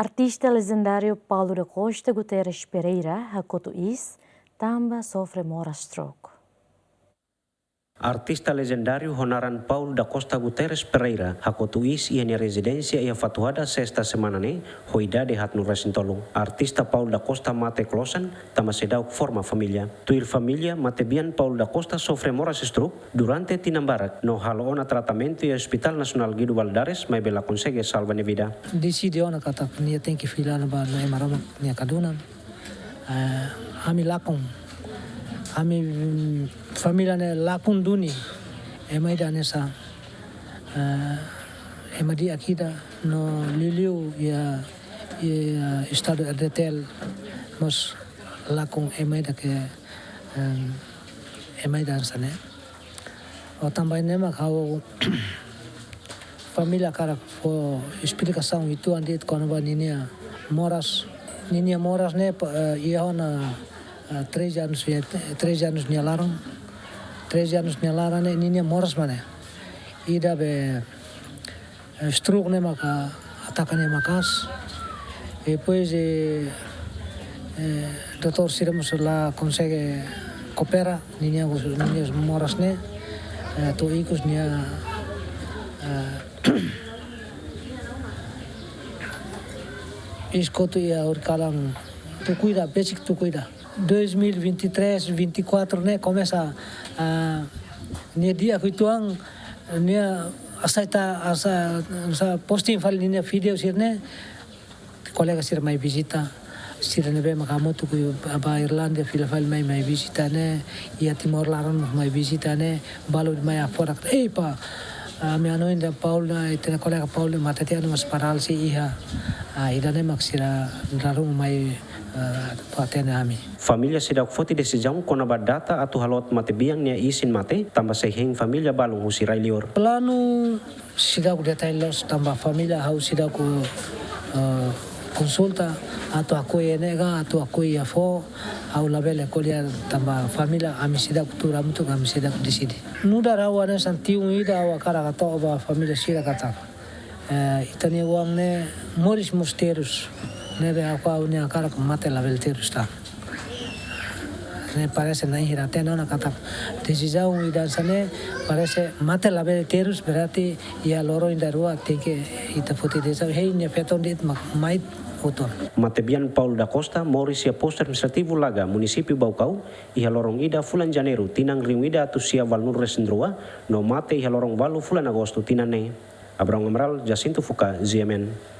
Artista legendário Paulo da Costa Guterres Pereira, Hakoto Is, também sofre mora stroke. Artista legendário Honoran Paulo da Costa Guterres Pereira, Hakoto Is ia residência ia fatuada sexta semana ne, hoida de hat no resintolong. Artista Paulo da Costa mate closan, tama sedau forma família. Tuir família mate bian Paulo da Costa sofre moras stroke durante tinambarak, no halo ona tratamento e Hospital Nacional Guido Valadares, mai bela consegue salva ne vida. Decide ona kata nia tem que filar ba na marama nia kaduna. Ami lakong ami família ne lakun duni emai danesa emadi akida no liliu ya estado RDTL mas lakung emai da ke emai dansa ne o também ne mak hau família cara for explicação itu andit kono ba ninia moras ne ia ona 3 anos nyalaram 3 anos nyalaram ne ninia moras mana ida be stroke ne maka atacane makas depois doutor Siramos lá consegue coopera ninia moras ne to ikos nia escoto ia orkalang tu cuida basic tu cuida 2023, 24 né começa a nia dia kuituang nia asa posting fal nia video sir né colega sir mai visita sir ne be makamu tu aba Irlanda fil mai visita né ia Timor Laran mai visita né balu mai afora pa me ano ainda Paula e tem colega Paula matatiano mas paral si iha ida ne maksira darum mai Família sidak foti desse jão kona data atau halot mate biang nia isin mate tambah sehing família balung husirai lior. Plano sidak detailos tambah família hau sidak konsulta atau aku nega atau aku fo au labele kolia tambah família ami sidak turam tu kami sidak di sini. Nuda rawane santiu ida wakara kata oba família sidak kata. Itani uang ne Moris Mosteiros. Nebe aku ni akar mate la velter está. Ne parece na hira tena na kata. Decisão ida sane parece mate la velter berarti ia loro indarua teke ita foto desa hei ne feton dit mai foto. Matebian Paulo da Costa Moris ia posto administrativo laga município Baucau ia lorong ida fulan Janeiro tinang rimida tu sia valnur resendrua no mate ia lorong balu fulan Agosto tinane. Abraham Amaral Jacinto Fuka ZMN.